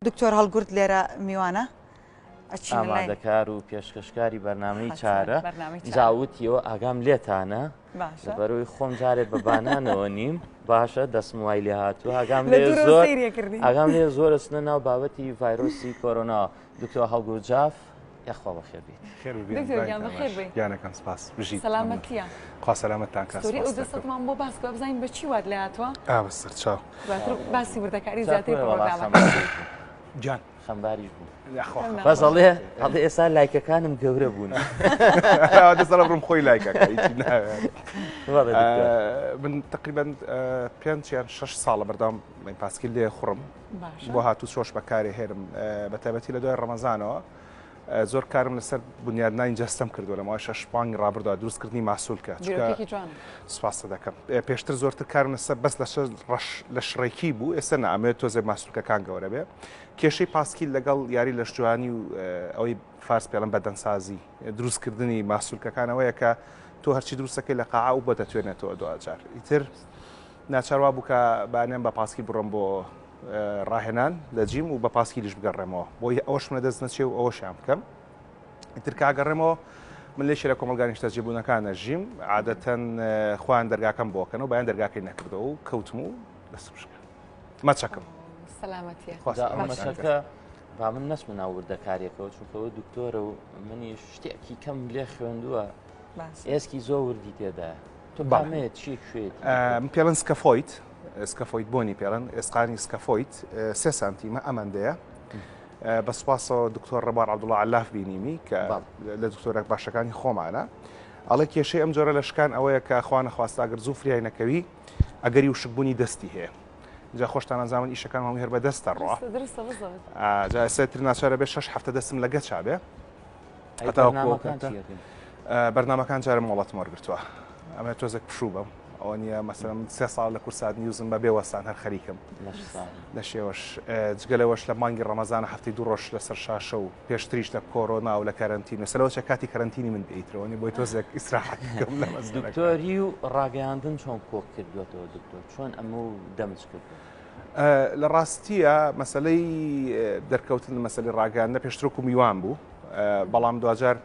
دکتۆر هەڵگورد لێرە میوانە ئامادەکار و پێشکەشکاری بەرنامەی چارە جاوتیەوە ئاگام لێتانە بەرەوەی خۆم جارێ بە بانانەوە نیم باشە دەستم وای لێ هاتووە ئاگام لێ زۆر ئەچنە ناو بابەتی ڤایرۆسی کۆرۆنا دکتۆر هەڵگورد جاف یاخوا بەخێر بیت گیانەکەم سپاس بژیت سەلامەتیە خوا سەلامەتتان کە سۆری ئەو دەستەکەمان بۆ باسکە بزانین بە چی وات لێ هاتووە بەسەر چاو باسی وردەکاری زیاتر پرۆگرامە جان خەمباریش بوو بەس ئەڵێ ئێستا لایکەکانم گەورە بوون دەسەڵە بڕم خۆی لایکەکە من تقریبان 5-6 ساڵە بەردەوام پاسکیل لێ خوڕم بۆ هاتوو شۆش بەکارێ هێرم بە تایبەتی لە دوای ڕەمەزانەوە زۆر کارم لەسەر بنیادنانی جەستەم کردو لەمەوەی 6 مانگی ڕابردووە دروستکردنی ماسوولکە سوپاس دەکەم پێشتر زۆرتر کارم لەسەر بەس لە شڕێکی بوو ئێستا نامێت تۆزێ ماسوولکەکان گەورە بێ کێشەی پاسکیل لەگەڵ یاری لە شتوانی و ئەوەی فارس پێڵم بەدەنسازی دروستکردنی ماسوولکەکانەوەیە کە تۆ هەرچی دروستەکەی لە قاعا و بۆ دەتوێنێتەوە دوجار ئیتر ناچاروا بوو کە بانێن بە پاسکیل بڕۆم بۆ ڕاهێنان لە جیم و بە پاسکیلیش بگەڕێمەوە بۆی ئەوەش منە دەست نەچێ و ئەوەشیان بکەم ئیتر کاگەڕێمەوە من لێشە لە کۆمەلگانی شتەجێبوونەکانە ژیم عادەتەن خوان دەرگاکەم بۆکەن و بەیان دەرگاکەی نەکردەوە و کەوتم و دەست بشکە مەچەکەم سەلامەتیە با من نەچمە ناو وردەکاریەکەەوە چونکەوە دکتۆرە و منی شتێکی کەم لێ خوێندووە ئێسکی زۆر وردی تێدا تۆ بامەیە چی کوێت من پێڵەن سکەفۆیت سکەفۆیت بۆنی پێڵەن ئێسقانی سکەفۆیت 3 سانتیمە ئەمەندەیە بە سوپاسەوە دکتۆر ڕەبار عەبدوڵڵا عەلاف بینیمی کە لە دکتۆرێک باشەکانی خۆمانە ئەڵێ کێشەی ئەم جۆرە لە شکان ئەوەیە کە خوا نەخواستا ئەگەر زوو فریای نەکەوی ئەگەری وشکبوونی دەستی هەیە جا خۆشتان ئەزانن ئیشەکان هەمووی هەر بە دەستە ڕوا جا ئێستر ناچارە بێ 6 هەفتە دەستم لەگە چابێ بەرنامەکان جارە مۆڵەت وەرگرتووە ئەمە تۆزێک پشوو بەم ئەوە نیە مەسەلەن 3 ساڵ لە کورسات نیوزم بە بێوەستان هەر خەریکم لە شێوەش جگەلەوەش لە مانگی ڕەمەزانە هەفتەی 2 ڕۆژ لەسەر شاشە و پێشتریش لە کۆرۆنا و لە کارەنتین سەرەوە کاتی کارەنتینی من بێیترەوەنی بۆی تۆزێک ئیسراحەت بکەم لە دکتۆری و ڕاگەیاندن چۆن کۆک کردوێتەوە دکتۆر چۆن ئەمە و دەمج کرد لە ڕاستیە مەسلەی دەرکەوتن مەسلەی ڕاگەاندنە پێشترۆک و میوان بوو بەڵام دوجار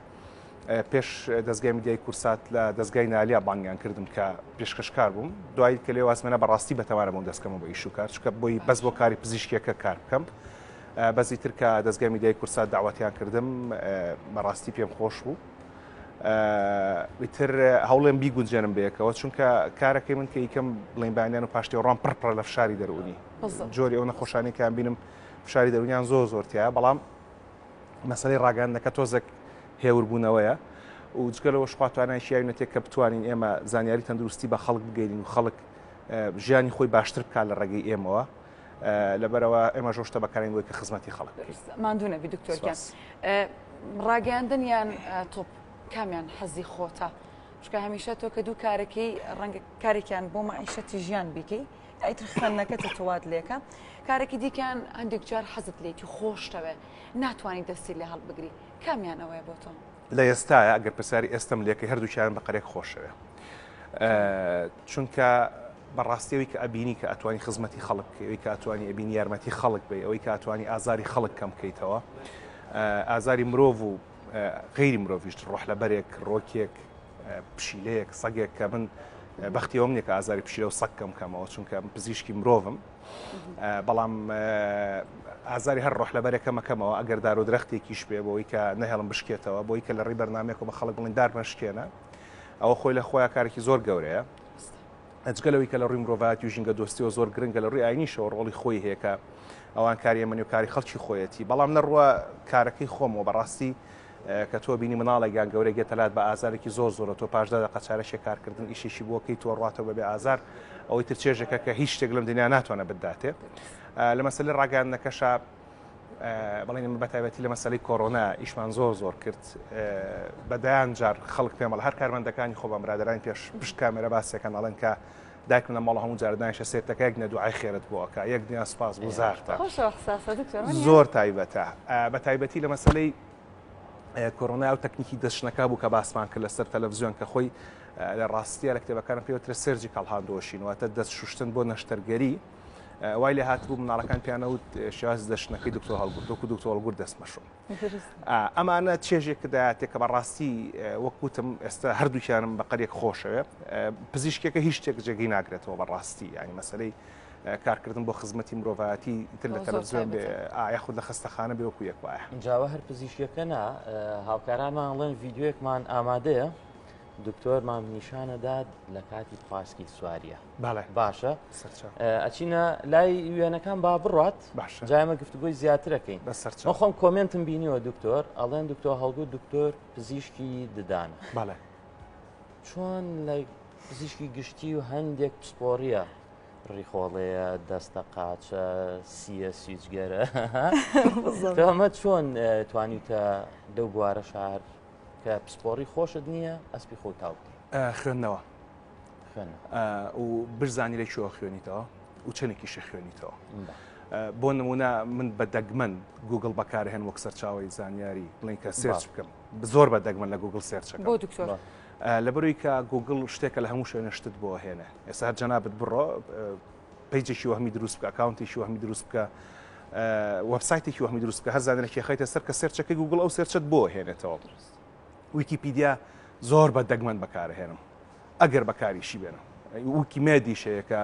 پێش دەستگای میدیای کورسات لە دەستگای نالیا بانگیان کردم کە پێشکەشکار بووم دوای کە لێ وازمێنە بەڕاستی بەتەوارە بووم دەستکەمە بۆ ئیش و کار چکە بۆی بەس بۆ کاری پزیشکیەکە کار بکەم بەزی تر کە دەستگای میدیای کورسات داواتیان کردم بەڕاستی پێم خۆش بوو ئیتر هەوڵێم بیگونجێنم بەیەکەوە چونکە کارەکەی من کە یکەم بڵێنبانیان و پاشتی ڕام پڕ لە فشاری دەرونی جۆری ئەو نەخۆشانی کەیان بینم فشاری دەرونیان زۆرتیایە بەڵام مەسەلەی ڕاگەاندنەکە تۆزێک هێوربوونەوەیە و جگەلەوە شخواتوانایشی یاونەتێک کە بتوانین ئێمە زانیاری تەندروستی بە خەڵک بگەین و خەڵک ژیانی خۆی باشتر بکات لە ڕێگەی ئێمەوە لەبەرەوە ئێمە ژۆشتە بەکارین بۆی کە خزمەتی خەڵک ماندوونە بی دکتۆرگیان ڕاگەاندن یان تۆپ کامیان حەزی خۆتە چکە هەمیشە تۆ کە دوو کارێکی ڕەنگە کارێکیان بۆ مەعیشەتی ژیان بیکەی ئەیتر خوێندنەکەتە تۆوات لێکە کارێکی دیکەیان هەندێک جار حەزت لێتی خۆشتەوە ناتوانانی دەستی لێ هەڵبگری کامیان ئەوەیە بۆ تۆ لە ئێستاە ئەگەر پرسیاری ئێستم لێکە هەردووچیان بە قەرێک خۆشەوە چونکە بەڕاستیەوەی کە ئەبینی کە ئەتوانی خزمەتی خەڵک بکەوەی کە ئەتوانی ئەبینی یارمەتی خەڵک بێ ئەوەی کە ئەتوانی ئازاری خەڵک کەم بکەیتەوە ئازاری مرۆڤ و غیری مرۆڤیش ڕۆح لە بەرێک ڕۆکێک پشیلەیەک سەگێک کە من بەختیەوەم نییە کە ئازاری پشیلە و سەگ کەم کەمەوە چونکە پزیشکی مرۆڤم بەڵام ئازاری هەر ڕۆح لە بەرێکەمەکەمەوە ئەگەر دار و درەختێکیش بێ بۆی کە نەهێڵم بشکێتەوە بۆی کە لە ڕێی بەرنامێک و بە خەڵک بڵین دارمەشکێنە ئەوە خۆی لە خۆیان کارێکی زۆر گەورەیە ئەجگەلەوەی کە لە ڕووی مرۆڤایەتی و ژینگە دۆستیەوە زۆر گرنگە لە ڕووی ئاینیشەوە ڕۆڵی خۆی هەیە کە ئەوان کاری ئەمەنی و کاری خەڵکی خۆیەتی بەڵام نەڕوە کارەکەی خۆمەوە بەڕاستی کە تۆ بینی مناڵێکیان گەورە گێتەلات بە ئازارێکی زۆرە تۆ پاشدا قەچارەشێ کارکردن ئیشێکی بۆکەی تۆ ڕاتەوە بەبێ ئازار ئەوەی تر چێژەکە کە هیچ شتێک لەم دنیا ناتوانە بداتێ لە مەسەلەی ڕاگەاندنەکەشە بەڵێن بەتایبەتی لە مەسەلەی کۆرۆنا ئیشمان زۆر کرد بەدایان جار خەڵک پێم هەر کارمەندەکانی خۆ بە برادرانی پشت کامێرە باسیەکان ئەڵێن کە دایکم لە ماڵ هەموو جار دانیشە سێتەکە یەک نەدوعای خێرت بۆکە یەک دنیا سپاس بۆ زارتە زۆر تایبەتە بە تایبەتی لە مەسەلەی کۆرۆنا و تەکنیکی دەستشنەکە بوو کە باسمان کرد لەسەر تەلەڤیزیۆن کە خۆی لە ڕاستیە لە کتێبەکانم پێوترە سەرجیکال هاندۆشین واتە دەست شوشتن بۆ نەشتەرگەری وای لێ هاتبوو مناڵەکان پیانەوت شێواز دەشتنەکەی دکتۆر هەڵگورت وەکو دکتۆر هەڵگورت دەستمەشۆ ئەمانە چێژێکدایاتێکە بەڕاستی وەکوتم ئێستا هەردووکیانم بە قەرێک خۆشەوێ پزیشکێکە هیچ شتێک جێگەی ناگرێتەوە بەڕاستی ینی مەسلەی کارکردن بۆ خزمەتی مرۆڤایەتی تر لە تەلەڤیزیۆن بێ یاخود لە خستەخانە بێ وەکو یەک وایە جاوە هەر پزیشکەکە نا هاوکارانمان ئەڵێن ڤیددیۆیەکمان ئامادەیە دکتۆرمان نیشانەداد لە کاتی پاسکی سواریە باشە ئەچینە لای وێنەکان با بڕات جایمە گفتوگوی زیاترەکەین مە خۆم کۆمنتم بینیوە دکتۆر ئەڵێن دکتۆر هەڵگوت دکتۆر پزیشکی ددانە چۆن لای پزیشکی گشتی و هەندێک پسپۆریە ڕیخۆڵەیە دەستە قاچە سیە سویچگەرە ئەمە چۆن توانیتە لەو بوارە شار کە پسپۆری خۆشت نییە ئەسپی خۆ تاوتی خوێندنەوە و برزانی لە چۆ خوێنیتەوە و چەندێکیشە خوێنیتەوە بۆ نمونە من بە دەگمەن گوگل بەکارهێن وەک سەرچاوی زانیاری بڵین کە سێرچ بکەم زۆر بە دەگمەن لە گوگل سێرچەکە بۆ دکتۆر لەبەروی کە گوگل شتێکە لە هەموو شوێنە شتت بۆ هێنە ئێستا هەر جەنابەت بڕۆ پیجێکی وەهمی دروست بکە ئەکاونتێکی وەهمی دروست بکە وەبسایتێکی وەهمی دروست بکە هەر زانێکی خەیتە سەر کە سێرچەکەی گوگل ئەو سێرچت بۆ هێنێتەوە ویکیپیدیا زۆر بە دەگمەن بەکارهێنم ئەگەر بەکاریشی بێنم ویکیمێدیشەیە کە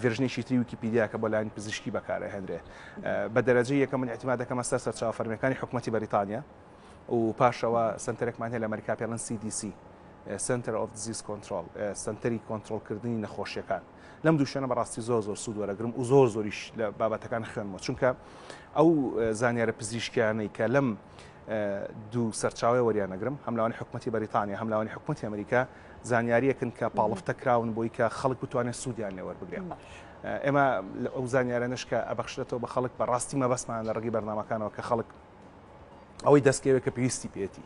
ڤێژنێکی تری ویکیپیدیا کە بۆ لایەن پزیشکی بەکارهێنرێ بە دەرەجەی یەکەم من احتیمال دەکەمە سەر سەرچاوە فەرمیەکانی حکوومەتی بەریتانیا و پاشەوە سنتەرێکمان هەیە لە ئەمریکا پێڵەن CDC Center of Disease Control سنتەری کۆنتڕۆلکردنی نەخۆشیەکان لەم دوو شوێنە بەڕاستی زۆر سوود وەرەگرم و زۆریش لە بابەتەکان خوێنمەوە چونکە ئەو زانیارە پزیشکیانەی کە لەم دوو سەرچاوی وەریانەگرم هەملاوانی حکوومەتی بەریتانیا هەملاوانی حکوومەتی ئەمریکا زانیاریەکن کە پاڵفتە کراون بۆی کە خەڵک بتوانێت سوودیان لێ وەربگرێن ئێمە ئەو زانیارانش کە ئەبەخشێتەوە بە خەڵک بەڕاستی مەبەستمان لە ڕێگەی بەرنامەکانەوە کە خەڵک ئەوەی دەستکەوێت کە پێویستی پێێتی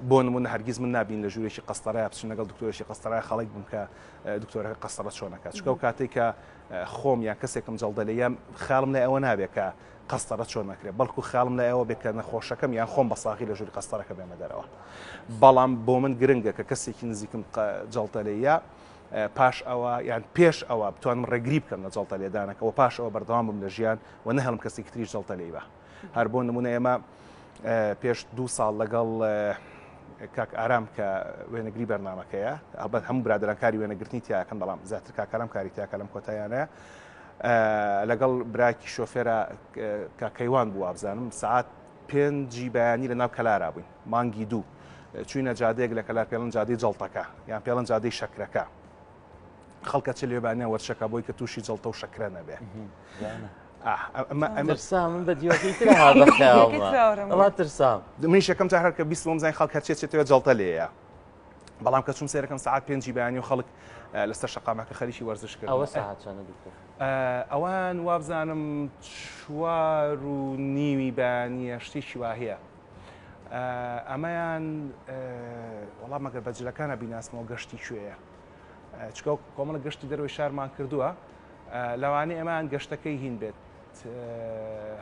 بۆ نمونە هەرگیز من نبین لە ژوورێکی قەستەرای بچین لەگەڵ دکتۆرێکی قەستەرای خەڵک بم کە دکتۆرەکە قەستەرە چۆنەکات چکە و کاتێک کە خۆم یا کەسێکم جەڵدەلێیە خاڵم لە ئەوە نابێت کە قەستەرە چۆن نەکرێت بەڵکو خاڵم لە ئەوە بێت کە نەخۆشەکەم یان خۆم بە ساغی لە ژووری قەستەرەکە بێمە دەرەوە بەڵام بۆ من گرنگە کە کەسێکی نزیکم جەڵتەلەیە پاش ئەوە یان پێش ئەوە بتوانم ڕێگری بکەم لە جەڵتە لێدانەکەەوە پاش ئەوە بەردەوام بم لە ژیان و نەهێڵم کەسێکی تریش جەڵتەلەی بە هەر بۆ نمونە ئێمە پێش 2 ساڵ لەگەڵ کاک ئارام کە وێنەگری بەرنامەکەیە ئەبەت هەموو برادرانکاری وێنەگرتنی تیاکەن بەڵام زیاتر کاکەرم کاری تیاکە لەم کۆتایانەیە لەگەڵ براکی شۆفێرە کاکەیوان بوو وابزانم سعات 5 بەیانی لە ناو کەلارا بووین مانگی 2 چوینە جادەیەک لە کەلار پێڵن جادەی جەڵتەکە یان پێڵن جادەی شەکرەکە خەڵکە چ لێبانیان وەرشەکە بۆی کە تووشی جەڵتە و شەکرە نەبێ ترسام من بە دیوەکەی تر هاڵ ترسام من شەکەم تا هەر کە بیستم زین خەڵک هەرچێتێتەوە جەڵتە لێیە بەڵام کە چوم سێرەکەم سعات 5 بەیانی و خەڵک لەسەر شەقامەکە خەریکی وەرزش کرد ئەوە ساعت چەندە دکتۆر ئەوان وابزانم 4:30 بەیانیە شتێکی وا هەیە ئەمەیان وەڵام مەگەر بەجلەکانە بیناسمەوە گەشتی کوێیە چکە کۆمەڵە گەشتی دەروی شارمان کردووە لەوانەیە ئەمان گەشتەکەی هین بێت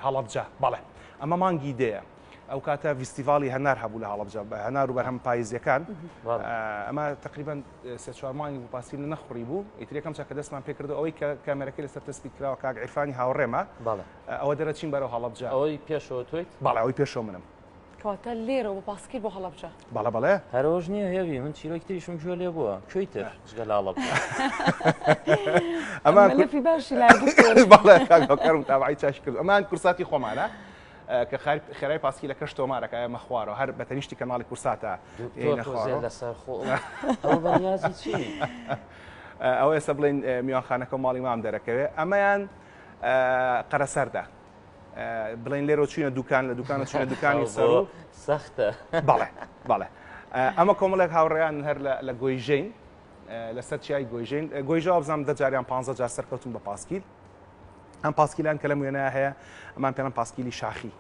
هەڵەبجە بەڵێ ئەمە مانگی دەیە ئەو کاتە فیستیڤاڵی هەنار هەبوو لە هەڵەبجە هەنار و بەرهەم پاییزیەکان ئەمە تقریبان 3-4 مانگی بوو پاسی لە نەخوڕی بوو ئیترێکم چاکە دەستمان پێکردو ئەوەی کە کامێرەکەی لەسەر تەسبیت کراوە کاک عیرفانی هاوڕێمە ئەوە دەرەچین بەرەو هەڵەبجە ئەوەی پێشەوە تویت بەڵێ ئەوەی پێشەوە منم کەواتە لێرەوە بە پاسکیل بۆ هەڵەبجە بەڵێ هەرۆژ نییە هێوی من چیرۆکی تریشم ژۆ لێ بووە کوێیتر ژگە لە هەڵەبجە ئەمە لەفی باشی لای بەڵێ کاکەکەم تابعی چاش کرد ئەمان کورساتی خۆمانە کە خێرای پاسکی لە کەش تۆمارەکە ئەمە خوارەوە هەر بەتەنیشتی کەناڵی کورساتە لەسەر خۆ ئەو بەنیازی چی ئەو ئێستا بڵێن میوانخانەکە ماڵی مام دەرەکەوێ ئەمەیان قەرەسەردە بڵین لێرە چوینە دوکان لە دوکانە چوینە دوکانی سەر سەختە بەڵێ ئەمە کۆمەڵێک هاوڕێیان هەر لە گۆیژین لەسەر چیای گۆیژین گۆیژا بزانام دەجاریان 15 جار سەرکەوتون بە پاسکیل ئەم پاسکیلان کە لەم وێنەیە هەیە ئەمان پێڵەن پاسکیلی شاخی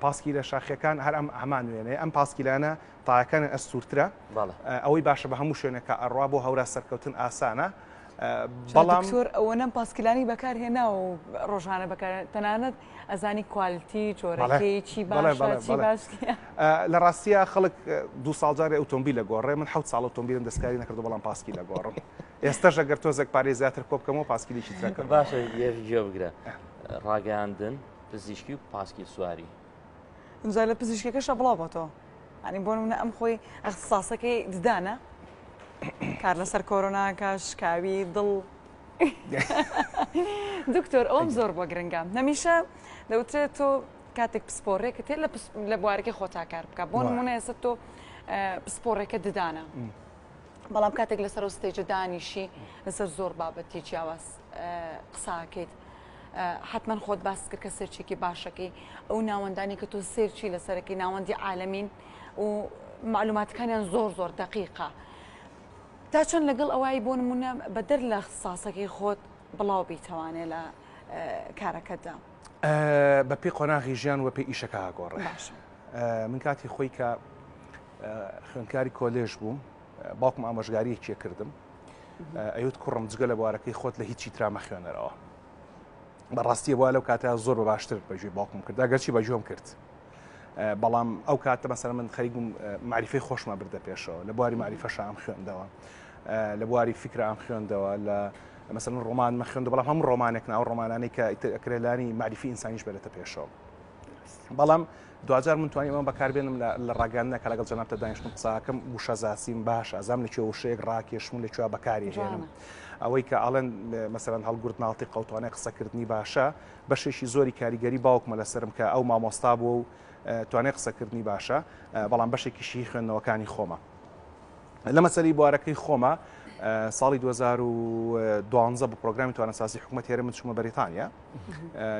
پاسکیلە شاخیەکان هەر ئەم هەمان وێنەیە ئەم پاسکیلانە تاەکانە ئەستورترە ئەوەی باشە بە هەموو شوێنێکە ئەڕوا بۆ هەورا سەرکەوتن ئاسانە بەڵام دکتۆر ئەوە نەم پاسکیلانی بەکارهێنا و ڕۆژانە بەکار تەنانەت ئەزانی کوالتی جۆرەکەی چی باشە چی باش لە ڕاستیە خەڵک دو ساڵجارێ ئۆتۆمبیل لە گۆڕێ من حوت ساڵ ئۆتۆمبیلم دەستکاری نەکردو بەڵام پاسکی لە گۆڕم ئێستاش ئەگەر تۆزێک پارێ زیاتر کۆ بکەمەوە پاسکیلێکی ترەکە باشە یەژێ بگرە ڕاگەاندن پزیشکی و پاسکی سواری ئەمجا لە پزیشکەکەشە بڵاو بۆ تۆ ینی بۆ نمونە ئەم خۆی ئەخساسەکەی ددانە کار لەسەر کۆرۆناکە شکاوی دڵ دکتۆر ئەوم زۆر بۆ گرنگە نەمیشە دەوترێت تۆ کاتێک پسپۆڕێکت هێ لە بوارەکەی خۆتا کار بکە بۆ نمونە ئێستا تۆ پسپۆڕێکە ددانە بەڵام کاتێک لەسەر ستێجە دانیشی لەسەر زۆر بابەتی جیاواز قساکەیت حتمما خۆت باس کرد کە سێرچێکی باشەکەی ئەو ناوەندانی کە تۆ سێرچی لەسەرەکەی ناوەندی عالەمین و معلوماتەکانیان زۆر دقیقە تا چەند لەگەڵ ئەوەی بۆ نمونە بەدەر لە اختصاسەکەی خۆت بڵاو بیتەوانێت لە کارەکەتدا بە پێی قۆناغی ژیان و پێی ئیشەکە هاگۆڕێ من کاتی خۆی کە خوێندکاری کۆلێژ بووم باوکم ئامۆژگاریەکیە کردم ئەوت کوڕم جگە لە بوارەکەی خۆت لە هیچی ترامە خوێنەرەوە بەڕاستیە وە لەو کاتە زۆر بە باشتر بەژوی باوکم کرد گەرچی بەژۆم کرد بەڵام ئەو کاتە مەسەر من خەریکم معریفەی خۆشمە بردە پێشەوە لە بواری معریفەش ئام خوێندەوە لە بواری فکر ئام خوێندەوە لە مەسەن ڕۆمان مەخوێندە بەڵام هەموو ڕۆمانێک ناو ڕۆمانانەی کە ئەکرێلانی معریفی ئینسانیش بێتە پێشەوە بەڵام دوجار من توانیم ئەمە بەکاربێنم لە ڕاگەاندنە کە لەگەڵ جەنابتە دانیشتم قساکەم وشە زاسیم باش ئەزام لەکوێ وشەیەک ڕاکێشم لەکوێ بەکاری هێنم ئەوەی کە ئاڵێن مەسەرەن هەڵگورت ناڵتی قەوتوانەی قسەکردنی باشە بەشێکی زۆری کاریگەری باوکمە لەسرم کە ئەو مامۆستا بوو و توانێ قسەکردنی باشە بەڵام بەشێکیشی خوێندنەوەکانی خۆمە لە مەسەری بوارەکەی خۆمە ساڵی 2012 بە پرۆگرامی توانەسازی حکوومەت هێرە من چوومە بەریتانیا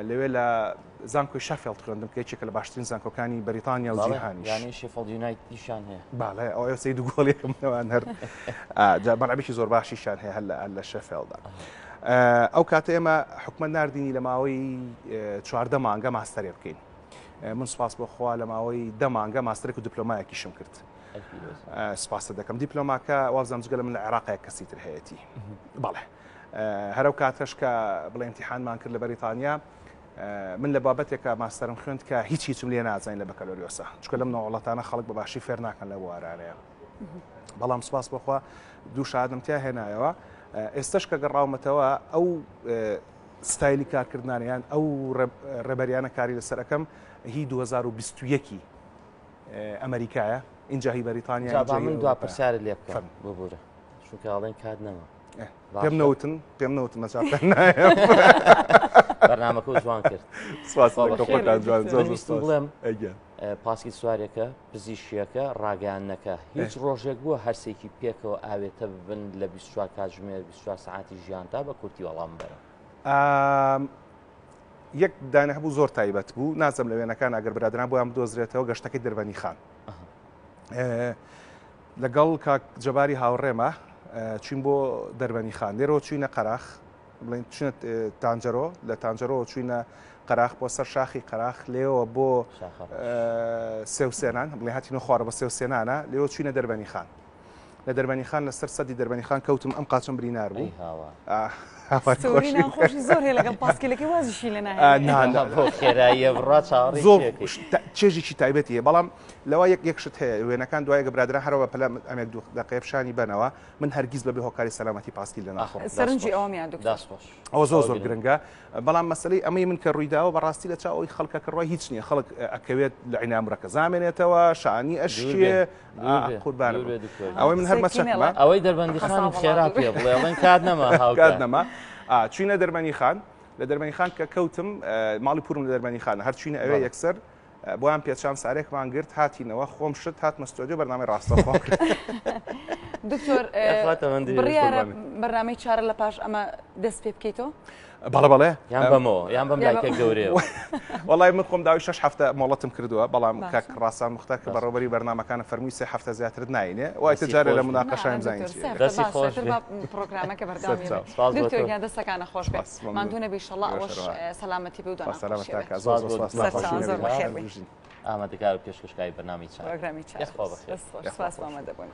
لەوێ لە زانکۆی شەفێڵد خوێندم کە یەکێکە لە باشترین زانکۆکانی بەریتانیا و جیهانیش یانی شێفڵد یونایتیشان هەیە باڵێ ئەوە سەی دوو گۆڵێکمەوان هەر بەڵابێکی زۆر باشیشان هەیە هەر لە شەفێڵدا ئەو کاتە ئێمە حکومەت ناردینی لە ماوەی 14 مانگە ماستەرێ بکەین من سپاس بۆخوا لە ماوەی 10 مانگە ماستەرێک و دیپلۆمایەکیشم کرد سپاس دەکەم دیپلۆماکە وازم جگە من لە عێراقەیە کەسی تر هەیەی بەڵێ هەرو کاتەش کە بڵێ ئیمتیحانمان کرد لە بەریتانیا من لە بابەتێکە ماستەرم خوێند کە هیچم لێ نازانین لە بەکەلۆریۆسە چکە لەم ناوڵەتانە خەڵک بە باشی فێر ناکەن لە بوارانەیە بەڵام سپاس بۆخوا دوو شادمتیا هێنایەوە ئێستش کە گەڕاومەتەوە ئەو ستایلی کارکردانیان ئەو ڕێبەریانە کاری لەسەرەکەم هی 2021 ئەمریکایە اینجا هی بەریتانیا من دو پرسیارت لێ بکەم بۆ بۆرە شوکاڵێن کات نەما پێم نەوتن مەچاتە نایە بەرنامەکە جوان کرد بڵێم پاسکی سوارێکە پزیشکیەکە ڕاگەیانەکە هیچ ڕۆژێک بووە هەرسێکی پێکەوە ئاوێتە ببن لە 24 کاتژمێر 24 ساعتی ژیانتا بە کورتی وەڵام بەرە یەک دانە هەبوو زۆر تایبەت بوو نازەم لە وێنەکان ئەگەر برادران بۆیان بدۆزرێتەوە گەشتەکەی دەربەنی خان لەگەڵ کاک جەباری هاوڕێمە چین بۆ دەربەنی خان لێرەوە چوینە قەراخ بڵێن چونە تانجەرۆ لە تانجەرۆ چوینە قەراخ بۆ سەر شاخی قەراخ لێەوە بۆ سێوسێنان بڵێ هاتیینە خوارە بە سێوسێنانە لێەوە چوینە دەربەنی خان لە دەربەنی خان لەسەر سەدی دەربەنی خان کەوتم ئەم قاچم برینار بوو خۆشی زۆر هەیە لەگەڵ پاسکیلەکەی وازیشی لە ناهێنێت خێراییە بڕا چاڕی زۆر چێژێکی تایبەتیە بەڵام لەوە یەکشت هەیە وێنەکان دوایە برادران هەرەوە پەلە ئەمێک دوو دقەیە پیشانی بنەوە من هەرگیز بەبێ هۆکاری سەلامەتی پاسکیل لە ناخۆم سەرنجی ئەوەمیان ئەوە زۆر گرنگە بەڵام مەسلەی ئەمەی من کە ڕوویداوە بەڕاستی لە چاوەی خەڵکە کە ڕۆی هیچ نییە خەڵک ئەکەوێت لە عینامڕەکە زامێنێتەوە شانی ئەشیە قوربانە ئەوەی من هەرمە چەکمە ئەوەی دەربەندی خان خێرا پێ بڵێڵێن کات نەما هاوکات نەما چوینە دەربەنی خان لە دەربەنی خان کە کەوتم ماڵی پورم لە دەربەنی خانە هەر چوینە ئەوێ یەکسەر بۆیان پێچان سارێکمان گرت هاتینەوە خۆم شت هات مەستۆدیۆ بەرنامەی ڕاستەخۆ کرد دکتۆر بڕیارە بەرنامەی چارە لە پاش ئەمە دەست پێ بکەیتەوە بەڵێ یان بەمەوە یان بەم لایکە گەورەیەوە وەڵای من خۆم داوای 6 هەفتە مۆڵەتم کردووە بەڵام کاک ڕاستان مختار کە بەڕێوەبەری بەرنامەکانە فەرمووی 3 هەفتە زیاترت ناینێ وای تجارە لە مناقەشایم زانین دەستی خۆش پرۆگرامەکە بەرداوام دکتۆر یان دەستەکانە خۆش بێت ماندوونە بیشەڵڵا ئەوەش سەلامەتی بێ و ئامادەکار و پێشکەشکاری بەرنامی چا پرۆگرامی چا سپاس ئامادە بوون